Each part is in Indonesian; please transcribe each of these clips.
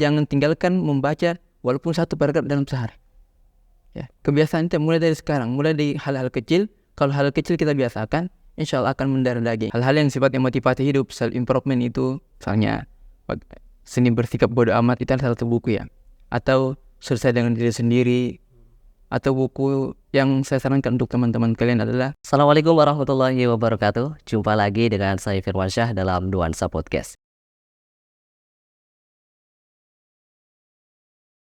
Jangan tinggalkan membaca walaupun 1 paragraf dalam sehari. Ya, kebiasaan itu mulai dari sekarang, mulai dari hal-hal kecil. Kalau hal kecil kita biasakan, insya Allah akan mendarah daging. Hal-hal yang sifatnya motivasi hidup, self improvement itu, misalnya seni bersikap bodoh amat, itu salah satu buku ya. Atau selesai dengan diri sendiri. Atau buku yang saya sarankan untuk teman-teman kalian adalah Assalamualaikum warahmatullahi wabarakatuh. Jumpa lagi dengan saya Firmansyah dalam Nuansa Podcast.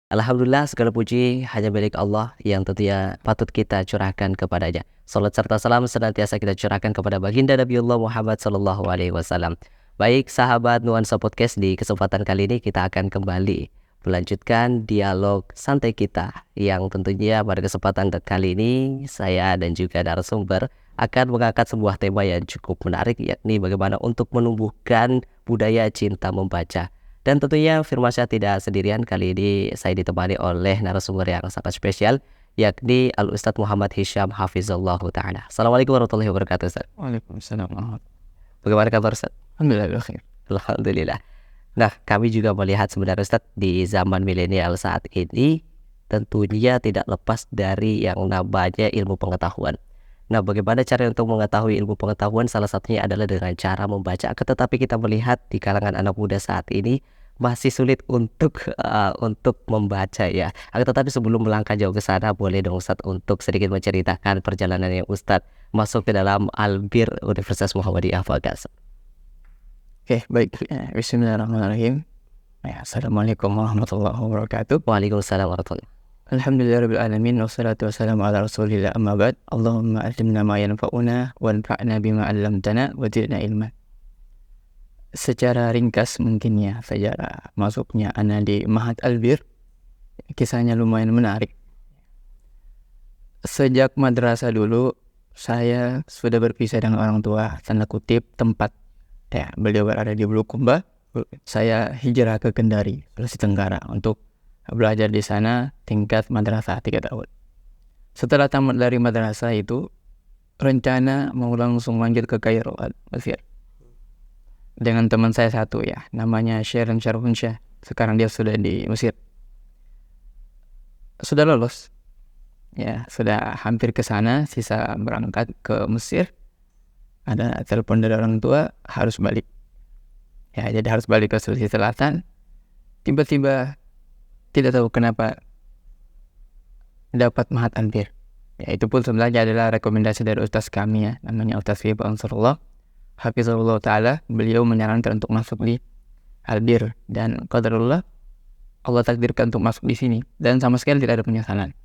Alhamdulillah, segala puji hanya milik Allah yang tentunya patut kita curahkan kepadanya. Salat serta salam senantiasa kita curahkan kepada baginda Nabiullah Muhammad SAW. Baik sahabat Nuansa Podcast, di kesempatan kali ini kita akan kembali melanjutkan dialog santai kita yang tentunya pada kesempatan kali ini saya dan juga narasumber akan mengangkat sebuah tema yang cukup menarik, yakni bagaimana untuk menumbuhkan budaya cinta membaca. Dan tentunya Firmansyah tidak sendirian, kali ini saya ditemani oleh narasumber yang sangat spesial, yakni Al-Ustadz Muhammad Hisham Hafizullah Ta'ala. Assalamualaikum warahmatullahi wabarakatuh, Ustaz. Waalaikumsalam. Bagaimana kabar, Ustaz? Alhamdulillah khair. Alhamdulillah. Nah, kami juga melihat sebenarnya, Ustaz, di zaman milenial saat ini tentunya tidak lepas dari yang namanya ilmu pengetahuan. Nah, bagaimana cara untuk mengetahui ilmu pengetahuan? Salah satunya adalah dengan cara membaca. Tetapi kita melihat di kalangan anak muda saat ini masih sulit untuk membaca ya. Tetapi sebelum melangkah jauh ke sana, boleh dong Ustadz untuk sedikit menceritakan perjalanan yang Ustadz masuk ke dalam Albir Universitas Muhammadiyah Fagas. Oke, baik. Bismillahirrahmanirrahim. Assalamualaikum warahmatullahi wabarakatuh. Waalaikumsalam warahmatullahi wabarakatuh. Alhamdulillahirrahmanirrahim. Wassalatu wassalamu ala rasulillah amma ba'd. Allahumma alimna ma yanfa'una wanfa'na bima 'allamtana wa zidna ilman. Secara ringkas mungkin ya, sejarah masuknya ana di Ma'had Albir, kisahnya lumayan menarik. Sejak madrasah dulu saya sudah berpisah dengan orang tua, tanda kutip tempat ya, beliau berada di Bulukumba. Saya hijrah ke Kendari, Sulawesi Tenggara untuk belajar di sana tingkat madrasah 3 tahun. Setelah tamat dari madrasah itu, rencana mau langsung lanjut ke Kairo, Mesir. Dengan teman saya satu ya, namanya Sharon Syarfunsyah. Sekarang dia sudah di Mesir. Sudah lolos. Ya, sudah hampir ke sana, sisa berangkat ke Mesir. Ada telepon dari orang tua, harus balik. Ya, jadi harus balik ke Sulawesi Selatan. Tiba-tiba tidak tahu kenapa dapat Ma'had Albir. Ya, itu pun sebenarnya adalah rekomendasi dari ustaz kami ya, namanya Ustaz Fib Ansarullah Hafizullah Ta'ala. Beliau menyarankan untuk masuk di Albir, dan qadarullah Allah takdirkan untuk masuk di sini, dan sama sekali tidak ada penyesalan.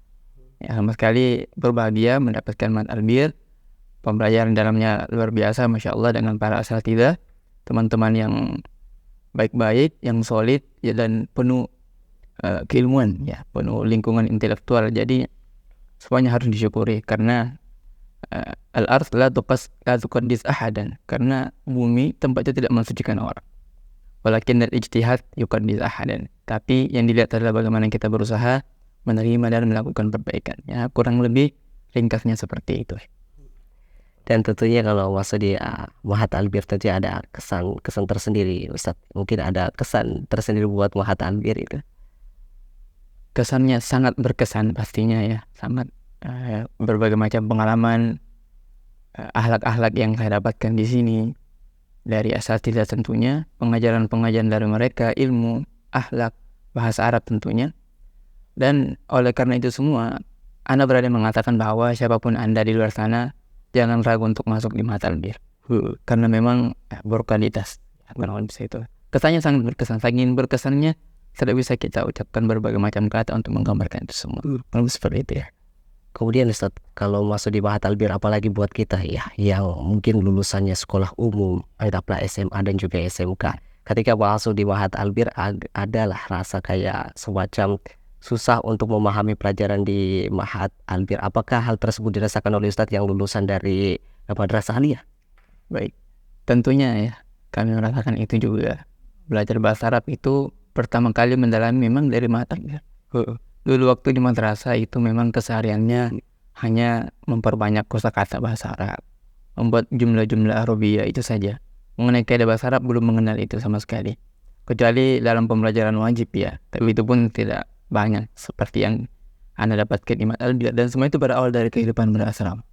Ya, sama sekali berbahagia mendapatkan Ma'had Albir. Pembelajaran dalamnya luar biasa, Masya Allah, dengan para asatidzah, teman-teman yang baik-baik, yang solid ya, dan penuh keilmuan ya, penuh lingkungan intelektual. Jadi semuanya harus disyukuri, karena al-ardh la tuqaddis ahadan, karena bumi tempatnya tidak mensucikan orang. Walakin al-ijtihad yuqaddis ahadan, tapi yang dilihat adalah bagaimana kita berusaha menerima dan melakukan perbaikan. Ya, kurang lebih ringkasnya seperti itu. Dan tentunya kalau masuk di Ma'had Albir tentunya ada kesan tersendiri, Ustaz. Mungkin ada kesan tersendiri buat Ma'had Albir itu. Kesannya sangat berkesan pastinya ya, sangat berbagai macam pengalaman, akhlak-akhlak yang saya dapatkan di sini dari asatidzah tentunya, pengajaran dari mereka, ilmu, akhlak, bahasa Arab tentunya. Dan oleh karena itu semua, Anda berani mengatakan bahwa siapapun Anda di luar sana, jangan ragu untuk masuk di Ma'had Albir, karena memang berkualitas. Itu kesannya sangat berkesan, saking berkesannya tidak bisa kita ucapkan berbagai macam kata untuk menggambarkan itu semua. Seperti itu ya. Kemudian Ustaz, kalau masuk di Ma'had Albir, apalagi buat kita ya yang mungkin lulusannya sekolah umum, anggaplah SMA dan juga SMK, ketika masuk di Ma'had Albir adalah rasa kayak semacam susah untuk memahami pelajaran di Ma'had Albir. Apakah hal tersebut dirasakan oleh Ustaz yang lulusan dari madrasah aliyah? Baik, tentunya ya kami merasakan itu juga. Belajar bahasa Arab itu pertama kali mendalami memang dari Ma'had Albir. Dulu waktu di madrasah itu memang kesehariannya hanya memperbanyak kosakata bahasa Arab, membuat jumlah-jumlah Arabia itu saja. Mengenai kaidah bahasa Arab belum mengenal itu sama sekali. kecuali dalam pembelajaran wajib ya, tapi itu pun tidak banyak seperti yang Anda dapatkan di Al-Bidayah, dan semua itu berawal dari kehidupan berasrama.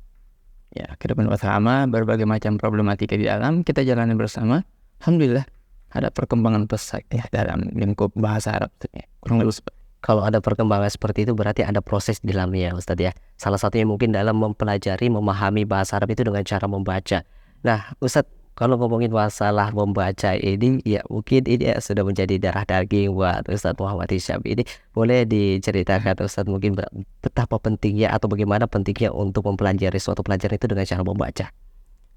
Ya, kehidupan berasrama, berbagai macam problematika di dalam kita jalani bersama. Alhamdulillah ada perkembangan pesat ya dalam lingkup bahasa Arab ya. Kurang lebih Kalau ada perkembangan seperti itu berarti ada proses di dalamnya ya Ustadz ya. Salah satunya mungkin dalam mempelajari, memahami bahasa Arab itu dengan cara membaca. Nah Ustadz, kalau ngomongin masalah membaca ini ya mungkin ini ya sudah menjadi darah daging buat Ustadz Muhammad Hisham. Ini boleh diceritakan Ustadz mungkin betapa pentingnya atau bagaimana pentingnya untuk mempelajari suatu pelajaran itu dengan cara membaca.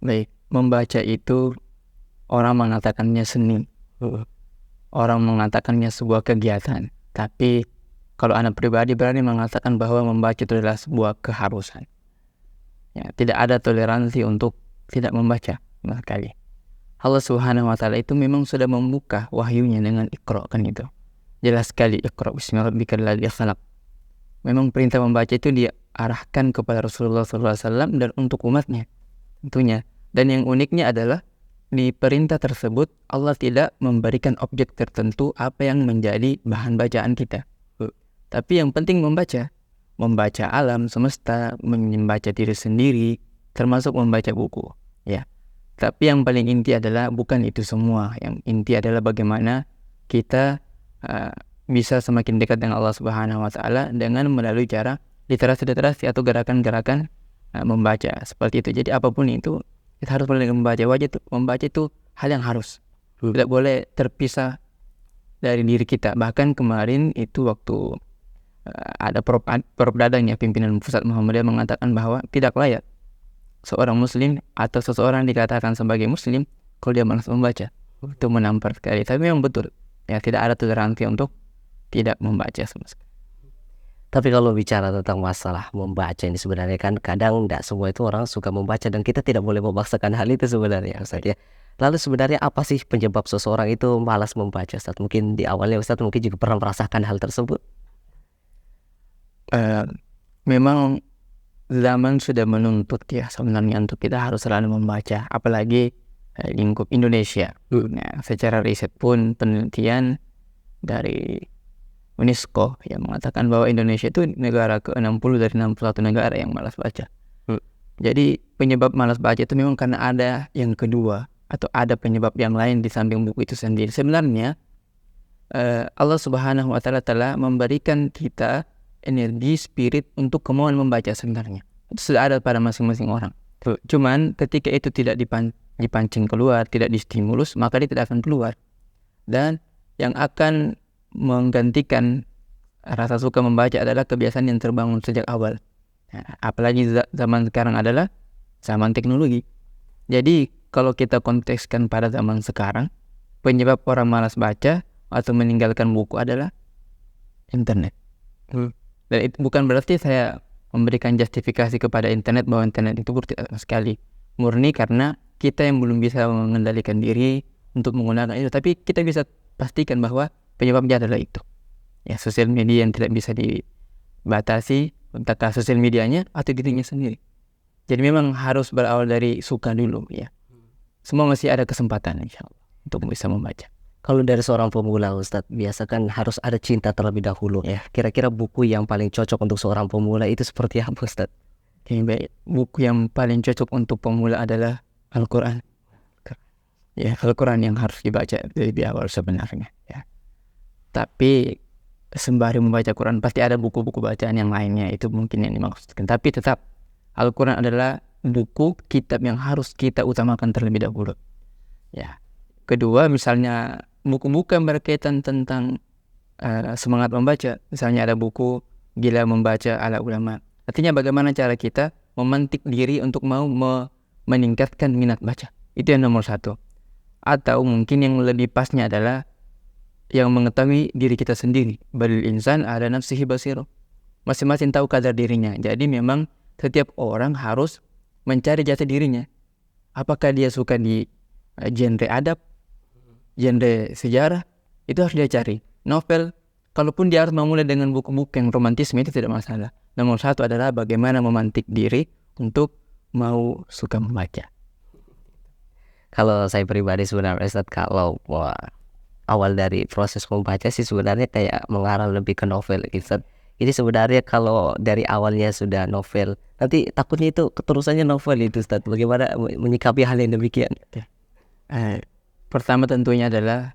baik. Membaca itu orang mengatakannya seni, orang mengatakannya sebuah kegiatan, tapi kalau anak pribadi berani mengatakan bahwa membaca itu adalah sebuah keharusan. Ya, tidak ada toleransi untuk tidak membaca sama sekali. Allah Subhanahu wa taala itu memang sudah membuka wahyunya dengan Iqra, kan itu. Jelas sekali, Iqra bismi rabbikal ladzi khalaq. Memang perintah membaca itu diarahkan kepada Rasulullah SAW dan untuk umatnya tentunya. Dan yang uniknya adalah di perintah tersebut Allah tidak memberikan objek tertentu apa yang menjadi bahan bacaan kita. Tapi yang penting membaca alam semesta, membaca diri sendiri, termasuk membaca buku. Ya. Tapi yang paling inti adalah bukan itu semua. Yang inti adalah bagaimana kita bisa semakin dekat dengan Allah Subhanahu wa taala dengan melalui cara literasi atau gerakan-gerakan membaca seperti itu. Jadi apapun itu kita harus mulai membaca. Membaca itu hal yang harus. Tidak boleh terpisah dari diri kita. Bahkan kemarin itu waktu ada Prof Dadang ya, pimpinan pusat Muhammadiyah, mengatakan bahwa tidak layak seorang muslim atau seseorang dikatakan sebagai muslim kalau dia malas membaca. Itu menampar sekali. Tapi memang betul ya, tidak ada toleransi untuk tidak membaca sama sekali. Tapi kalau bicara tentang masalah membaca ini sebenarnya kan kadang tidak semua itu orang suka membaca dan kita tidak boleh memaksakan hal itu sebenarnya Ustaz ya. Lalu sebenarnya apa sih penyebab seseorang itu malas membaca Ustaz? Mungkin di awalnya Ustaz mungkin juga pernah merasakan hal tersebut. Memang zaman sudah menuntut ya sebenarnya untuk kita harus selalu membaca, apalagi lingkup Indonesia. Nah, secara riset pun penelitian dari UNESCO yang mengatakan bahwa Indonesia itu negara ke-60 dari 61 negara yang malas baca. Jadi penyebab malas baca itu memang karena ada yang kedua atau ada penyebab yang lain di samping buku itu sendiri. Sebenarnya Allah Subhanahu wa taala telah memberikan kita energi, spirit untuk kemauan membaca sebenarnya. Itu sudah ada pada masing-masing orang. Cuman ketika itu tidak dipancing keluar, tidak distimulus, maka dia tidak akan keluar. Dan yang akan menggantikan rasa suka membaca adalah kebiasaan yang terbangun sejak awal. Nah, apalagi zaman sekarang adalah zaman teknologi. Jadi kalau kita kontekskan pada zaman sekarang, penyebab orang malas baca atau meninggalkan buku adalah internet. Dan itu bukan berarti saya memberikan justifikasi kepada internet bahwa internet itu buruk, sekali. Murni karena kita yang belum bisa mengendalikan diri untuk menggunakan itu. Tapi kita bisa pastikan bahwa penyebabnya adalah itu. Ya, sosial media yang tidak bisa dibatasi, entah sosial medianya atau dirinya sendiri. Jadi memang harus berawal dari suka dulu ya. Semua masih ada kesempatan insyaallah untuk bisa membaca. Kalau dari seorang pemula Ustadz, biasa kan harus ada cinta terlebih dahulu. Ya. Kira-kira buku yang paling cocok untuk seorang pemula itu seperti apa Ustadz? Baik. Buku yang paling cocok untuk pemula adalah Al-Quran. Ya, Al-Quran yang harus dibaca dari awal sebenarnya. Ya. Tapi sembari membaca Quran pasti ada buku-buku bacaan yang lainnya, itu mungkin yang dimaksudkan. Tapi tetap Al-Quran adalah buku kitab yang harus kita utamakan terlebih dahulu. Ya. Kedua, misalnya buku-buku yang berkaitan tentang semangat membaca. Misalnya ada buku Gila Membaca ala Ulama. Artinya bagaimana cara kita memantik diri untuk mau meningkatkan minat baca. Itu yang nomor satu. Atau mungkin yang lebih pasnya adalah yang mengetahui diri kita sendiri. Balil insan ala nafsihi basiro. Masing-masing tahu kadar dirinya. Jadi memang setiap orang harus mencari jati dirinya. Apakah dia suka di genre adab, genre sejarah, itu harus dia cari. Novel, kalaupun dia harus memulai dengan buku-buku yang romantisme itu tidak masalah. Nomor satu adalah bagaimana memantik diri untuk mau suka membaca. Kalau saya pribadi sebenarnya Ustadz, kalau awal dari proses membaca sih sebenarnya kayak mengarah lebih ke novel gitu Ustaz. Jadi sebenarnya kalau dari awalnya sudah novel, nanti takutnya itu keterusannya novel itu Ustaz. Bagaimana menyikapi hal yang demikian? Eh, Pertama tentunya adalah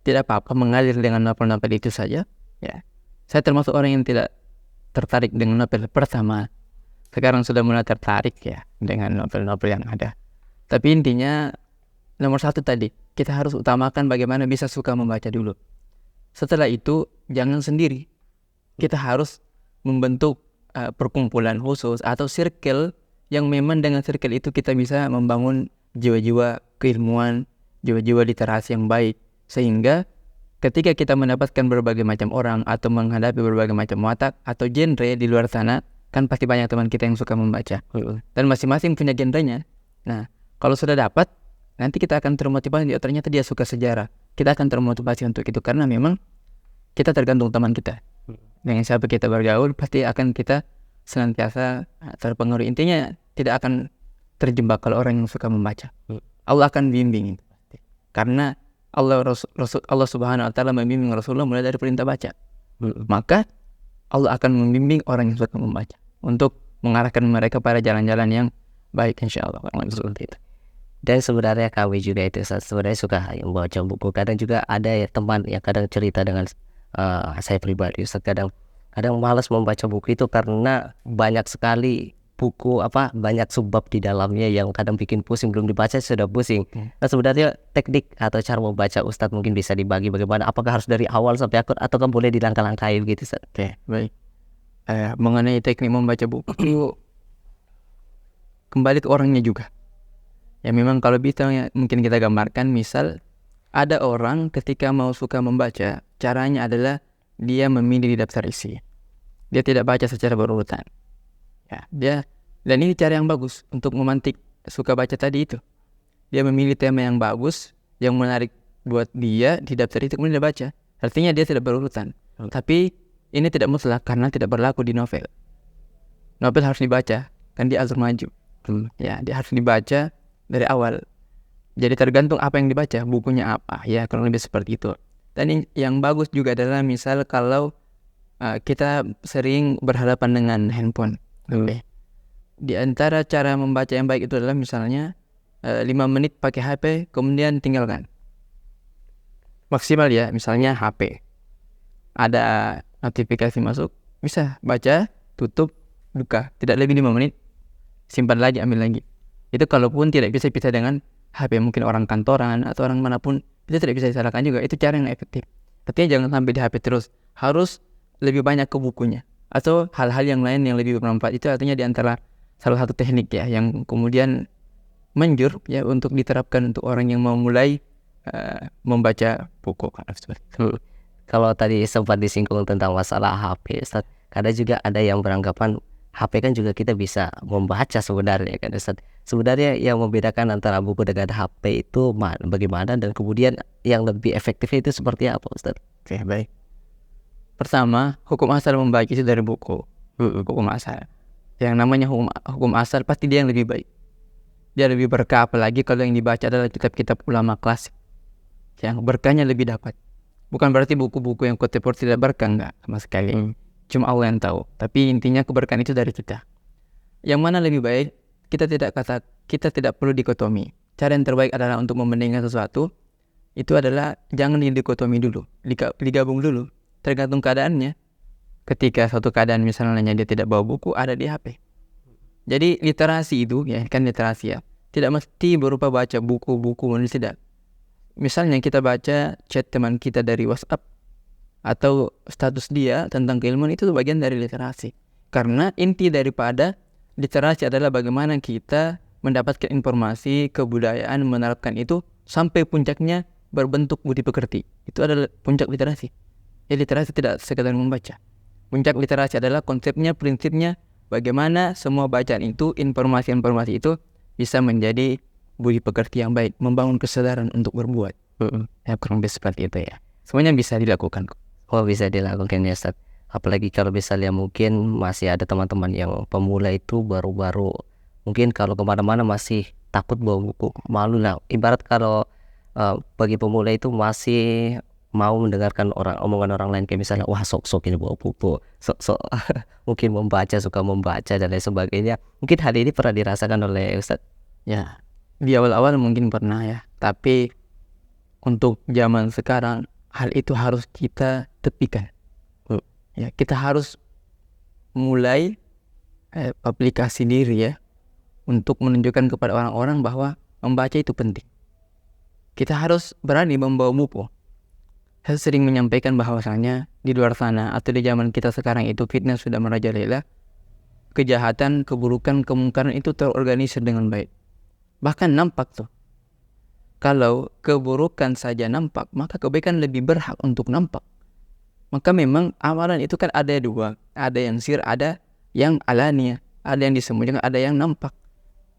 tidak apa-apa mengalir dengan novel-novel itu saja. Ya, saya termasuk orang yang tidak tertarik dengan novel pertama. Sekarang sudah mulai tertarik ya dengan novel-novel yang ada. Tapi intinya nomor satu tadi, kita harus utamakan bagaimana bisa suka membaca dulu. Setelah itu jangan sendiri. Kita harus membentuk perkumpulan khusus atau circle yang memang dengan circle itu kita bisa membangun jiwa-jiwa keilmuan, jiwa-jiwa literasi yang baik. Sehingga ketika kita mendapatkan berbagai macam orang atau menghadapi berbagai macam watak atau genre di luar sana, kan pasti banyak teman kita yang suka membaca. Dan masing-masing punya genrenya. Nah, kalau sudah dapat, nanti kita akan termotivasi. Oh, ternyata dia suka sejarah. Kita akan termotivasi untuk itu karena memang kita tergantung teman kita. Dengan siapa kita bergaul, pasti akan kita senantiasa terpengaruh. Intinya tidak akan terjebak kalau orang yang suka membaca. Allah akan bimbing. Karena Allah Subhanahu wa taala membimbing Rasulullah mulai dari perintah baca. Maka Allah akan membimbing orang yang suka membaca untuk mengarahkan mereka pada jalan-jalan yang baik, insyaallah. Seperti itu. Dan sebenarnya kami juga itu sebenarnya suka membaca buku. Kadang juga ada ya teman yang kadang cerita dengan saya pribadi Ustaz, kadang malas membaca buku itu karena banyak sekali buku banyak subbab di dalamnya yang kadang bikin pusing, belum dibaca sudah pusing. Nah sebenarnya teknik atau cara membaca Ustadz mungkin bisa dibagi bagaimana, apakah harus dari awal sampai akhir atau kan boleh dilangkah-langkahin gitu Ustadz? Oke, baik. Mengenai teknik membaca buku kembali ke orangnya juga. Ya memang kalau bisa ya, mungkin kita gambarkan, misal ada orang ketika mau suka membaca, caranya adalah dia memilih di daftar isi. Dia tidak baca secara berurutan. Ya, dan ini cara yang bagus untuk memantik suka baca tadi itu. Dia memilih tema yang bagus, yang menarik buat dia di daftar itu, kemudian dia baca. Artinya dia tidak berurutan. Tapi ini tidak mutlak karena tidak berlaku di novel. Novel harus dibaca, kan dia alur maju. Ya, dia harus dibaca dari awal. Jadi tergantung apa yang dibaca, bukunya apa. Ya, kurang lebih seperti itu. Dan yang bagus juga adalah misal kalau kita sering berhadapan dengan handphone. Di antara cara membaca yang baik itu adalah misalnya 5 menit pakai HP, kemudian tinggalkan. Maksimal ya, misalnya HP. Ada notifikasi masuk, bisa baca, tutup, buka. Tidak lebih 5 menit, simpan lagi, ambil lagi. Itu kalaupun tidak bisa pisah dengan HP, mungkin orang kantoran atau orang manapun, itu tidak bisa disalahkan juga. Itu cara yang efektif. Artinya jangan sampai di HP terus. Harus lebih banyak ke bukunya. Atau hal-hal yang lain yang lebih bermanfaat. Itu artinya di antara salah satu teknik ya yang kemudian manjur ya untuk diterapkan untuk orang yang mau mulai membaca buku. Kalau tadi sempat disinggung tentang masalah HP Ustaz, kadang juga ada yang beranggapan HP kan juga kita bisa membaca sebenarnya kan Ustaz. Sebenarnya yang membedakan antara buku dengan HP itu bagaimana, dan kemudian yang lebih efektifnya itu seperti apa Ustaz? Oke, baik. Pertama, hukum asal membaca itu dari buku. Hukum asal. Yang namanya hukum asal pasti dia yang lebih baik. Dia lebih berkah, apalagi kalau yang dibaca adalah kitab-kitab ulama klasik. Yang berkahnya lebih dapat. Bukan berarti buku-buku yang kutip tidak berkah, enggak sama sekali. Cuma Allah yang tahu. Tapi intinya keberkahan itu dari kita. Yang mana lebih baik, kita tidak perlu dikotomi. Cara yang terbaik adalah untuk membandingkan sesuatu, itu adalah jangan dikotomi dulu, digabung dulu. Tergantung keadaannya. Ketika suatu keadaan misalnya dia tidak bawa buku, ada di HP. Jadi literasi itu ya kan literasi ya, tidak mesti berupa baca buku-buku, tidak. Misalnya kita baca chat teman kita dari WhatsApp atau status dia tentang keilmuan, itu bagian dari literasi. Karena inti daripada literasi adalah bagaimana kita mendapatkan informasi, kebudayaan, menerapkan itu sampai puncaknya berbentuk budi pekerti. Itu adalah puncak literasi. Ya literasi tidak sekadar membaca. Puncak literasi adalah konsepnya, prinsipnya, bagaimana semua bacaan itu, informasi-informasi itu bisa menjadi budi pekerti yang baik, membangun kesadaran untuk berbuat. Ya kurang lebih seperti itu ya. Semuanya bisa dilakukan. Oh bisa dilakukan ya Ustaz. Apalagi kalau misalnya mungkin masih ada teman-teman yang pemula itu baru-baru, mungkin kalau kemana-mana masih takut bawa buku, malu lah. Ibarat kalau bagi pemula itu masih mau mendengarkan omongan orang lain, kayak misalnya wah sok-sok ini bawa buku, sok-sok mungkin suka membaca dan lain sebagainya. Mungkin hal ini pernah dirasakan oleh Ustadz? Ya, di awal-awal mungkin pernah ya, tapi untuk zaman sekarang hal itu harus kita tepikan. Ya, kita harus mulai aplikasi diri ya untuk menunjukkan kepada orang-orang bahwa membaca itu penting. Kita harus berani membawa buku. Saya sering menyampaikan bahwasanya di luar sana atau di zaman kita sekarang itu fitnah sudah merajalela, kejahatan, keburukan, kemungkaran itu terorganisir dengan baik. Bahkan nampak tuh. Kalau keburukan saja nampak, maka kebaikan lebih berhak untuk nampak. Maka memang amalan itu kan ada dua, ada yang sir, ada yang alania, ada yang disembunyikan, ada yang nampak.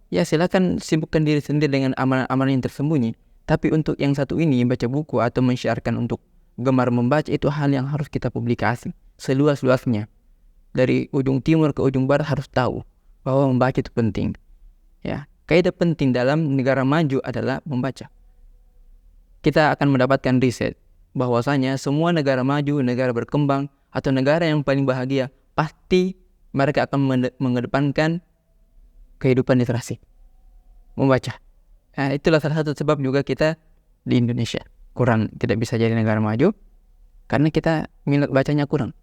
Ya silakan sibukkan diri sendiri dengan amalan-amalan yang tersembunyi. Tapi untuk yang satu ini, baca buku atau mensyiarkan untuk gemar membaca, itu hal yang harus kita publikasi seluas-luasnya. Dari ujung timur ke ujung barat harus tahu bahwa membaca itu penting. Ya, kaidah penting dalam negara maju adalah membaca. Kita akan mendapatkan riset bahwasanya semua negara maju, negara berkembang, atau negara yang paling bahagia, pasti mereka akan mengedepankan kehidupan literasi, membaca. Nah, itulah salah satu sebab juga kita di Indonesia kurang tidak bisa jadi negara maju, karena kita minat bacanya kurang.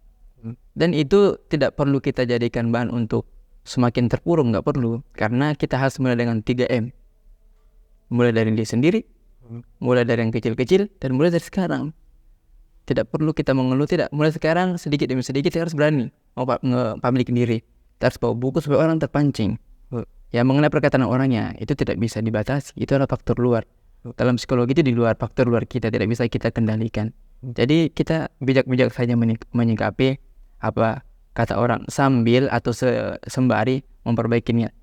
Dan itu tidak perlu kita jadikan bahan untuk semakin terpuruk, nggak perlu. Karena kita harus mulai dengan 3M. Mulai dari diri sendiri, mulai dari yang kecil-kecil, dan mulai dari sekarang. Tidak perlu kita mengeluh, tidak. Mulai sekarang sedikit demi sedikit kita harus berani nge-public diri. Kita harus bawa buku supaya orang terpancing. Ya, mengenai perkataan orangnya, itu tidak bisa dibatasi. Itu adalah faktor luar. Dalam psikologi itu di luar, faktor luar kita, tidak bisa kita kendalikan. Jadi kita bijak-bijak saja menyikapi apa kata orang sambil atau sembari memperbaiki niat.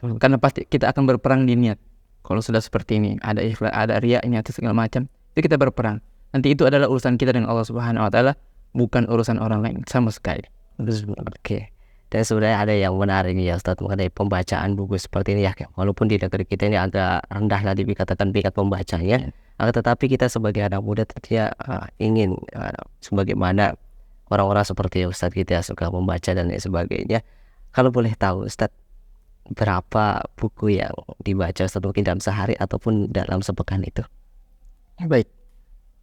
Karena pasti kita akan berperang di niat. Kalau sudah seperti ini, ada ikhlas, ada riaknya atau segala macam, itu kita berperang. Nanti itu adalah urusan kita dengan Allah Subhanahu wa taala, bukan urusan orang lain sama sekali. Oke. Dan sebenarnya ada yang menarik ya Ustadz mengenai pembacaan buku seperti ini ya. Walaupun di negeri kita ini agak rendah lah dikatakan tingkat pembacanya, tetapi kita sebagai anak muda tentunya ingin sebagaimana orang-orang seperti Ustadz kita suka membaca dan lain sebagainya. Kalau boleh tahu Ustadz, berapa buku yang dibaca Ustadz mungkin dalam sehari ataupun dalam sepekan itu? Baik,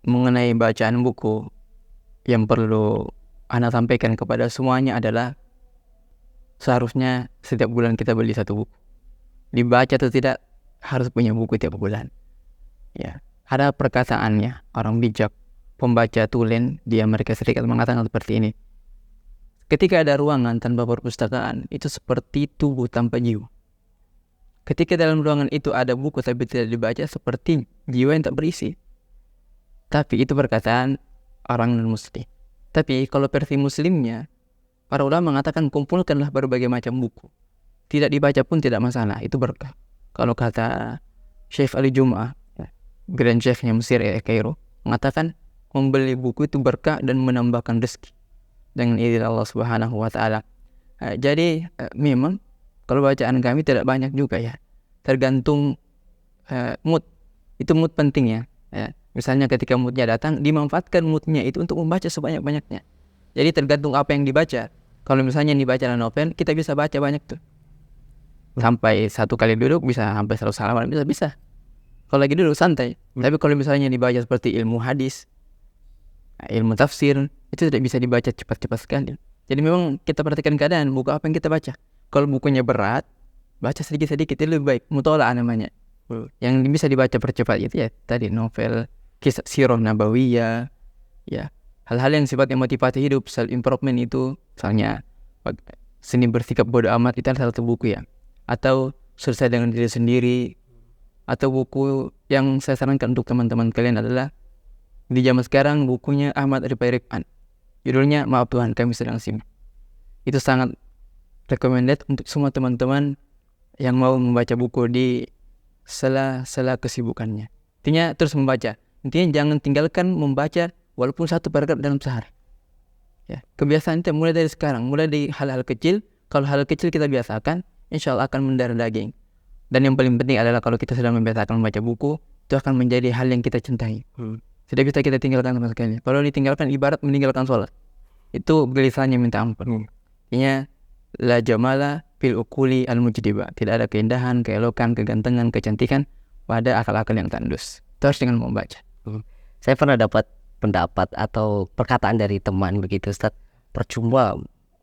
mengenai bacaan buku yang perlu Anda sampaikan kepada semuanya adalah seharusnya setiap bulan kita beli satu buku. Dibaca atau tidak, harus punya buku tiap bulan. Ya, ada perkataannya orang bijak, pembaca tulen di Amerika Serikat mengatakan seperti ini. Ketika ada ruangan tanpa perpustakaan, itu seperti tubuh tanpa jiwa. Ketika dalam ruangan itu ada buku tapi tidak dibaca, seperti jiwa yang tak berisi. Tapi itu perkataan orang non-muslim. Tapi kalau versi muslimnya, para ulama mengatakan kumpulkanlah berbagai macam buku. Tidak dibaca pun tidak masalah, itu berkah. Kalau kata Syekh Ali Jum'ah, Grand Chefnya Mesir Kairo, mengatakan membeli buku itu berkah dan menambahkan rezeki dengan izin Allah Subhanahu wa taala. Jadi memang kalau bacaan kami tidak banyak juga ya. Tergantung mood. Itu mood penting ya. Misalnya ketika moodnya datang, dimanfaatkan moodnya itu untuk membaca sebanyak-banyaknya. Jadi tergantung apa yang dibaca. Kalau misalnya dibaca novel, kita bisa baca banyak tuh. Sampai satu kali duduk bisa sampai 100 halaman, bisa. Kalau lagi duduk santai. Tapi kalau misalnya dibaca seperti ilmu hadis, ilmu tafsir, itu tidak bisa dibaca cepat-cepat sekali. Jadi memang kita perhatikan keadaan buku apa yang kita baca. Kalau bukunya berat, baca sedikit-sedikit, itu lebih baik. Mutola'ah namanya. Yang bisa dibaca percepat itu ya tadi novel, kisah sirah nabawiyah, ya. Hal-hal yang sifatnya motivasi hidup, self improvement itu, misalnya seni bersikap bodoh amat, itu adalah satu buku ya. Atau selesai dengan diri sendiri. Atau buku yang saya sarankan untuk teman-teman kalian adalah di zaman sekarang bukunya Ahmad Rifai Rifan. Judulnya Maaf Tuhan Kami Sedang Sibuk. Itu sangat recommended untuk semua teman-teman yang mau membaca buku di sela-sela kesibukannya. Intinya terus membaca. Intinya jangan tinggalkan membaca walaupun satu paragraf dalam sehari. Ya, kebiasaan itu mulai dari sekarang, mulai dari hal-hal kecil. Kalau hal kecil kita biasakan, insya Allah akan mendarah daging. Dan yang paling penting adalah kalau kita sedang membiasakan membaca buku, itu akan menjadi hal yang kita cintai. Tidak bisa kita tinggalkan sama sekali. Kalau ditinggalkan ibarat meninggalkan sholat. Itu gelisannya minta ampun. Artinya la jamala fil ukuli al mujdiba. Tidak ada keindahan, keelokan, kegantengan, kecantikan pada akal-akal yang tandus. Itu harus dengan membaca. Saya pernah dapat pendapat atau perkataan dari teman begitu, Ustaz. Percuma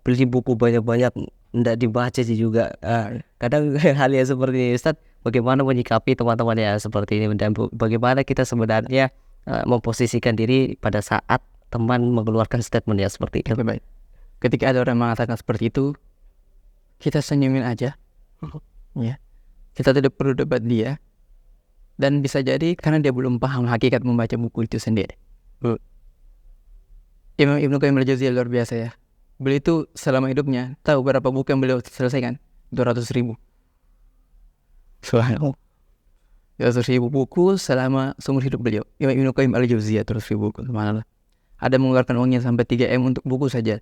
beli buku banyak-banyak tidak dibaca sih juga. Kadang hal yang seperti ini, Ustaz, bagaimana menyikapi teman-teman yang seperti ini dan bagaimana kita sebenarnya memposisikan diri pada saat teman mengeluarkan statement yang seperti itu. Baik. Ketika ada orang mengatakan seperti itu, kita senyumin aja. Ya. Kita tidak perlu debat dia. Dan bisa jadi karena dia belum paham hakikat membaca buku itu sendiri. Imam Ibnu Qayyim al-Jauziyah luar biasa ya. Beliau itu selama hidupnya tahu berapa buku yang beliau selesaikan? 200.000. Subhanallah. 200.000 buku selama seumur hidup beliau. Imam Ibnu Qayyim al-Jauziyah 200.000 buku. Subhanallah. Ada mengeluarkan uangnya sampai 3M untuk buku saja.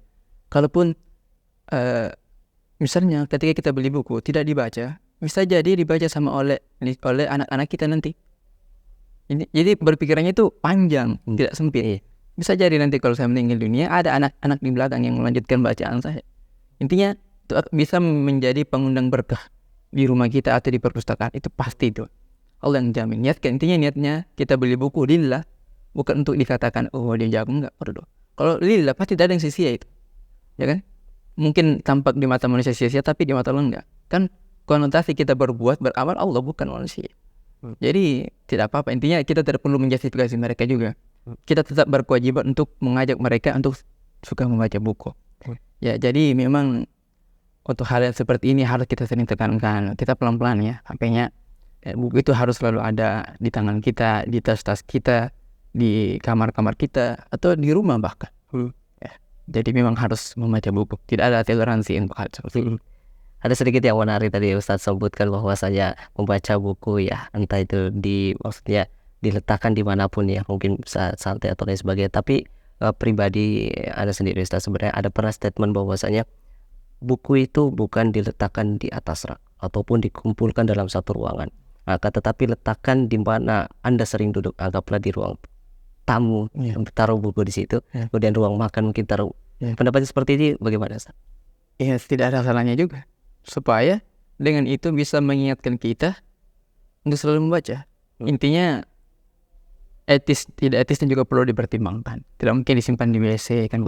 Kalaupun misalnya ketika kita beli buku tidak dibaca, bisa jadi dibaca sama oleh anak-anak kita nanti. Jadi berpikirannya itu panjang, tidak sempit. Bisa jadi nanti kalau saya meninggal dunia ada anak-anak di belakang yang melanjutkan bacaan saya. Intinya itu bisa menjadi pengundang berkah di rumah kita atau di perpustakaan. Itu pasti itu. Allah yang jamin. Intinya niatnya kita beli buku lillah, bukan untuk dikatakan oh dia jago, enggak perlu. Kalau lillah pasti ada yang sia-sia itu. Ya kan? Mungkin tampak di mata manusia sia-sia tapi di mata Allah enggak. Kan konotasi kita berbuat beramal Allah bukan manusia. Jadi tidak apa-apa. Intinya kita tidak perlu menjustifikasi mereka juga. Kita tetap berkewajiban untuk mengajak mereka untuk suka membaca buku. Ya, jadi memang untuk hal yang seperti ini harus kita sering tekankan. Kita pelan-pelan ya. Sampainya buku itu harus selalu ada di tangan kita, di tas-tas kita, di kamar-kamar kita, atau di rumah bahkan. Ya, jadi memang harus membaca buku. Tidak ada toleransi untuk hal seperti itu. Ada sedikit yang menarik tadi Ustaz sebutkan bahwasanya membaca buku ya entah itu maksudnya diletakkan dimanapun ya, mungkin bisa santai atau lain sebagainya. Tapi pribadi Anda sendiri Ustaz sebenarnya ada pernah statement bahwasanya buku itu bukan diletakkan di atas rak ataupun dikumpulkan dalam satu ruangan, tetapi letakkan di mana Anda sering duduk. Anggaplah di ruang tamu, taruh buku di situ. Kemudian ruang makan mungkin taruh. Pendapat seperti ini bagaimana Ustaz? Ya, tidak ada salahnya juga. Supaya dengan itu bisa mengingatkan kita untuk selalu membaca. Intinya etis, tidak etis dan juga perlu dipertimbangkan. Tidak mungkin disimpan di WC kan,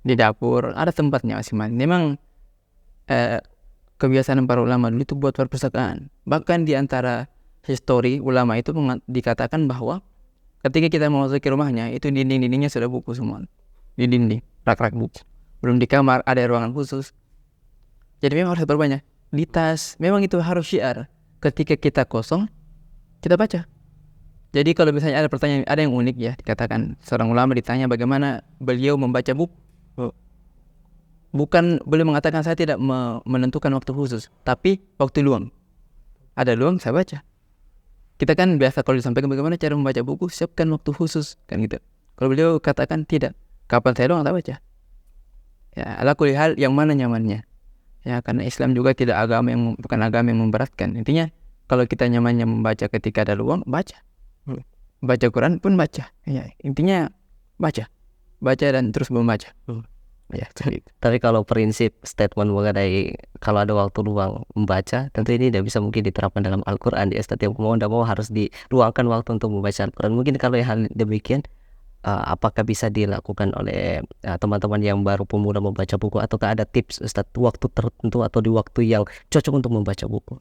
di dapur, ada tempatnya masing-masing. Memang kebiasaan para ulama dulu itu buat perpustakaan. Bahkan di antara histori ulama itu dikatakan bahwa ketika kita memasuki rumahnya itu dinding-dindingnya sudah buku semua. Di dinding, rak-rak buku. Belum di kamar ada ruangan khusus. Jadi memang harus berbanyak di tas. Memang itu harus syiar. Ketika kita kosong, kita baca. Jadi kalau misalnya ada pertanyaan, ada yang unik ya, dikatakan seorang ulama ditanya bagaimana beliau membaca buku. Bukan beliau mengatakan saya tidak menentukan waktu khusus, tapi waktu luang. Ada luang saya baca. Kita kan biasa kalau disampaikan bagaimana cara membaca buku, siapkan waktu khusus kan gitu. Kalau beliau katakan tidak, kapan saya luang saya baca. Ya, ala kulli hal yang mana nyamannya. Ya, karena Islam juga bukan agama yang memberatkan. Intinya kalau kita nyamannya membaca ketika ada luang, baca. Baca Quran pun baca. Ya, intinya baca dan terus membaca. Ya, tapi kalau prinsip statement mengenai kalau ada waktu luang membaca, tentu ini tidak bisa mungkin diterapkan dalam Al-Quran. Ya, setiap mau tidak mau harus diluangkan waktu untuk membaca Al-Quran. Mungkin kalau hal demikian, apakah bisa dilakukan oleh teman-teman yang baru pemula membaca buku, ataukah ada tips Ustaz waktu tertentu atau di waktu yang cocok untuk membaca buku?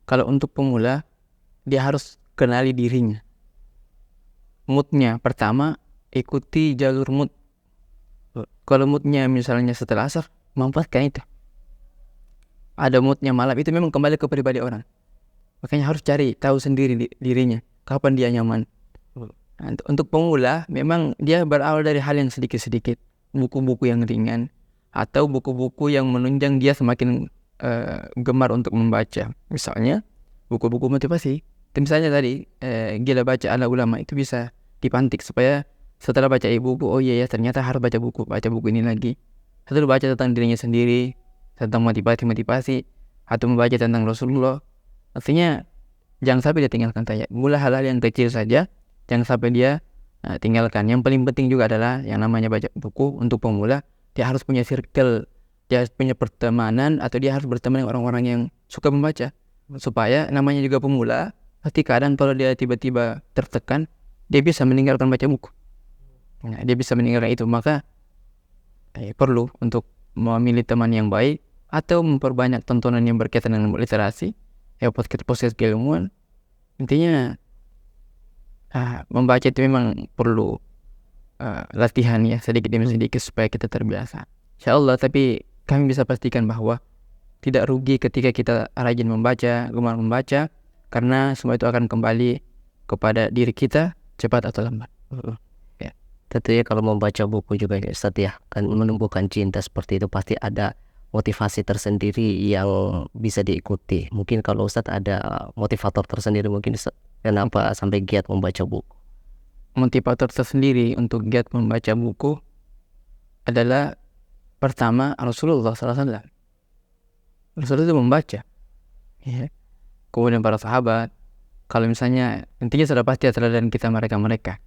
Kalau untuk pemula, dia harus kenali dirinya, moodnya. Pertama, ikuti jalur mood. Kalau moodnya misalnya setelah asar, manfaatkan itu. Ada moodnya malam, itu memang kembali ke pribadi orang. Makanya harus cari tahu sendiri dirinya, kapan dia nyaman. Nah, untuk pemula memang dia berawal dari hal yang sedikit-sedikit, buku-buku yang ringan atau buku-buku yang menunjang dia semakin gemar untuk membaca. Misalnya buku-buku motivasi. Misalnya tadi Gila Baca ala Ulama itu bisa dipantik supaya setelah baca buku, oh iya ya ternyata harus baca buku ini lagi. Atau baca tentang dirinya sendiri, tentang motivasi atau membaca tentang Rasulullah. Artinya jangan sampai dia tinggalkan saja. Mulai hal-hal yang kecil saja, jangan sampai dia tinggalkan. Yang paling penting juga adalah yang namanya baca buku untuk pemula, dia harus punya circle, dia harus punya pertemanan, atau dia harus berteman dengan orang-orang yang suka membaca. Supaya namanya juga pemula, pasti kadang kalau dia tiba-tiba tertekan, dia bisa meninggalkan baca buku. Nah, dia bisa meninggalkan itu. Maka perlu untuk memilih teman yang baik atau memperbanyak tontonan yang berkaitan dengan literasi, podcast keilmuan. Intinya membaca itu memang perlu latihan ya, sedikit demi sedikit supaya kita terbiasa, insyaallah. Tapi kami bisa pastikan bahwa tidak rugi ketika kita rajin membaca, gemar membaca, karena semua itu akan kembali kepada diri kita cepat atau lambat. Tentunya kalau membaca buku juga ya Ustadz ya, kan menumbuhkan cinta seperti itu, pasti ada motivasi tersendiri yang bisa diikuti. Mungkin kalau Ustadz ada motivator tersendiri mungkin Ustadz, kenapa sampai giat membaca buku? Motivator tersendiri untuk giat membaca buku adalah pertama Rasulullah SAW. Rasulullah itu membaca, ya. Kemudian para sahabat. Kalau misalnya intinya sudah pasti teladan kita mereka.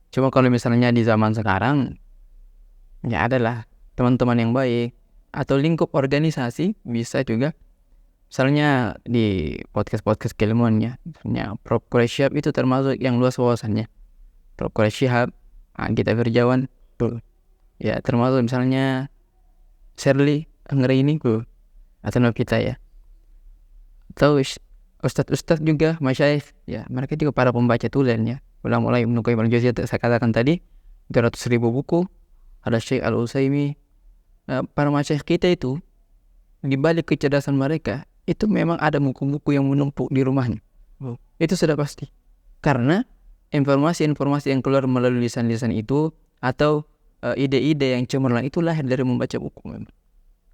Cuma kalau misalnya di zaman sekarang, ya adalah teman-teman yang baik atau lingkup organisasi bisa juga. Misalnya di podcast keilmuan ya, misalnya Prof. Quraish Shihab itu termasuk yang luas wawasannya. Prof. Quraish Shihab, Gita Firjawan, ya termasuk misalnya Shirley Anggraini atau kita ya. Atau ustadz juga, masyayikh ya, mereka juga para pembaca tulen ya. Mulai Ibnu Qayyim al-Jauziyah saya katakan tadi 300.000 buku. Ada Syekh Al-Utsaimin, para masyayikh kita itu di balik kecerdasan mereka itu memang ada buku-buku yang menumpuk di rumahnya. Itu sudah pasti. Karena informasi-informasi yang keluar melalui lisan-lisan itu atau ide-ide yang cemerlang itu lahir dari membaca buku memang.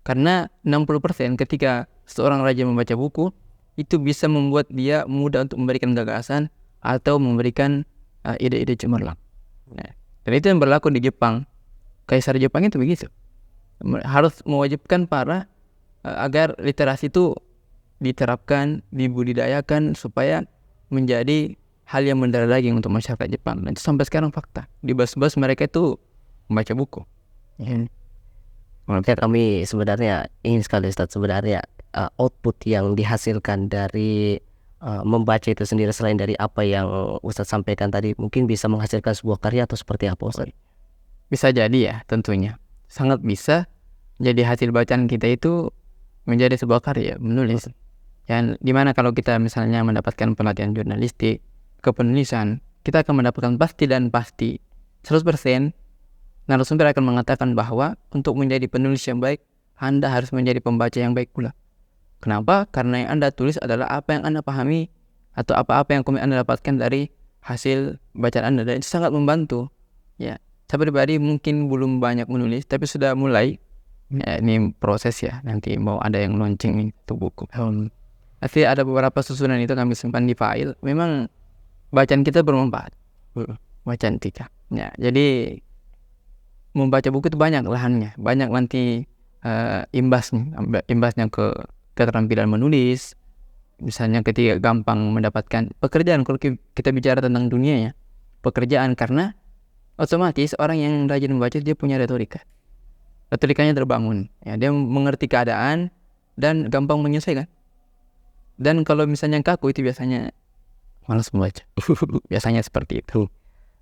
Karena 60% ketika seorang rajin membaca buku itu bisa membuat dia mudah untuk memberikan gagasan atau memberikan ide-ide cemerlang. Nah, dan itu yang berlaku di Jepang. Kaisar Jepang itu begitu. Harus mewajibkan para agar literasi itu diterapkan, dibudidayakan supaya menjadi hal yang mendarah daging untuk masyarakat Jepang. Dan itu sampai sekarang fakta. Di bus-bus mereka itu membaca buku. Ya. Ya, kami sebenarnya ingin sekali Ustadz, sebenarnya output yang dihasilkan dari membaca itu sendiri selain dari apa yang Ustadz sampaikan tadi, mungkin bisa menghasilkan sebuah karya atau seperti apa Ustadz? Bisa jadi ya, tentunya sangat bisa. Jadi hasil bacaan kita itu menjadi sebuah karya menulis. Yang dimana kalau kita misalnya mendapatkan pelatihan jurnalistik, kepenulisan, kita akan mendapatkan pasti 100%. Narasumber akan mengatakan bahwa untuk menjadi penulis yang baik, Anda harus menjadi pembaca yang baik pula. Kenapa? Karena yang Anda tulis adalah apa yang Anda pahami atau apa-apa yang Anda dapatkan dari hasil bacaan Anda, dan itu sangat membantu. Ya, saya pribadi mungkin belum banyak menulis, tapi sudah mulai. Ya, ini proses ya. Nanti mau ada yang launching untuk buku. Nanti ada beberapa susunan itu kami simpan di file. Memang bacaan kita bermanfaat. Bacaan kita. Ya, jadi membaca buku itu banyak lahannya, banyak nanti imbasnya ke keterampilan menulis. Misalnya ketika gampang mendapatkan pekerjaan, kalau kita bicara tentang dunia ya, pekerjaan, karena otomatis orang yang rajin membaca dia punya retorikanya terbangun ya, dia mengerti keadaan dan gampang menyelesaikan. Dan kalau misalnya kaku itu biasanya malas membaca. Biasanya seperti itu.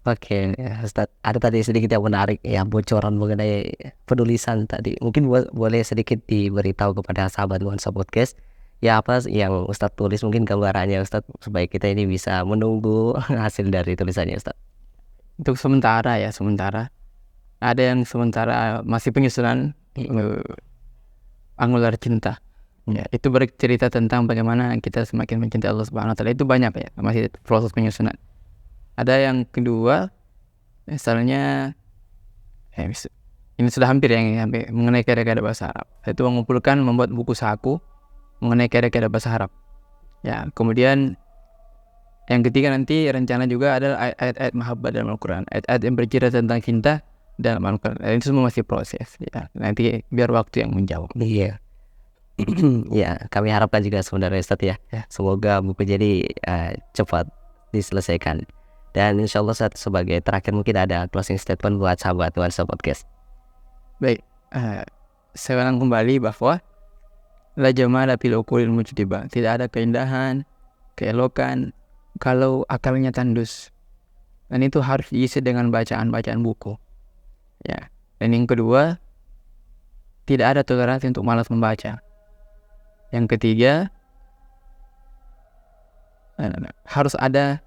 Oke, ya, Ustadz, ada tadi sedikit yang menarik ya, bocoran mengenai penulisan tadi. Mungkin boleh sedikit diberitahu kepada sahabat nuansa podcast, ya apa yang Ustadz tulis, mungkin gambarannya Ustadz, supaya kita ini bisa menunggu hasil dari tulisannya Ustadz. Untuk sementara ada yang sementara masih penyusunan Angular Cinta. Ya, itu bercerita tentang bagaimana kita semakin mencintai Allah Subhanahu wa taala. Itu banyak ya, masih proses penyusunan. Ada yang kedua, misalnya ini sudah hampir mengenai kaidah-kaidah bahasa Arab. Itu membuat buku saku mengenai kaidah-kaidah bahasa Arab. Ya, kemudian yang ketiga nanti rencana juga adalah ayat-ayat mahabbah dalam Al-Quran, ayat-ayat yang bercerita tentang cinta dalam Al-Quran. Itu semua masih proses. Ya, nanti biar waktu yang menjawab. Iya. Ya, kami harapkan juga sebenarnya Ustadz ya. Ya. Semoga buku jadi cepat diselesaikan. Dan insya Allah Ustadz, sebagai terakhir mungkin ada closing statement buat sahabat Nuansa Podcast. Baik, saya ulang kembali bahwa la jamala fil uqulil mujtibah, tidak ada keindahan, keelokan kalau akalnya tandus. Dan itu harus diisi dengan bacaan-bacaan buku. Ya. Dan yang kedua, tidak ada toleransi untuk malas membaca. Yang ketiga, harus ada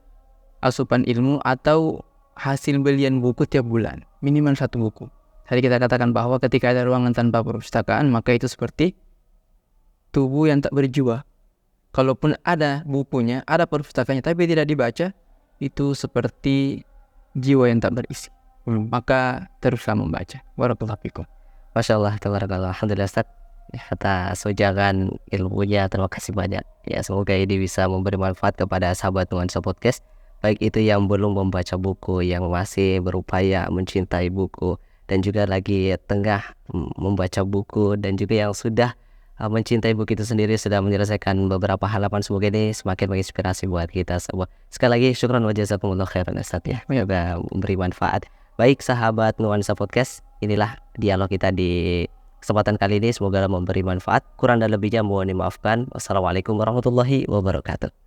asupan ilmu atau hasil belian buku tiap bulan, minimal 1 buku. Tadi kita katakan bahwa ketika ada ruangan tanpa perpustakaan, maka itu seperti tubuh yang tak berjiwa. Kalaupun ada bukunya, ada perpustakaannya, tapi tidak dibaca, itu seperti jiwa yang tak berisi. Maka teruslah membaca. Barakallahu fikum. Masya Allah, tabarakallah. Alhamdulillah Ustaz, atas wejangan ilmunya, terima kasih banyak. Ya, semoga ini bisa memberi manfaat kepada sahabat Nuansa Podcast, baik itu yang belum membaca buku, yang masih berupaya mencintai buku, dan juga lagi tengah membaca buku, dan juga yang sudah mencintai buku itu sendiri, sudah menyelesaikan beberapa halaman. Semoga ini semakin menginspirasi buat kita semua. Sekali lagi syukran wa jazakumullah khairan Ustaz ya, semoga memberi manfaat. Baik sahabat Nuansa Podcast, inilah dialog kita di kesempatan kali ini, semoga memberi manfaat. Kurang dan lebihnya mohon dimaafkan. Wassalamualaikum warahmatullahi wabarakatuh.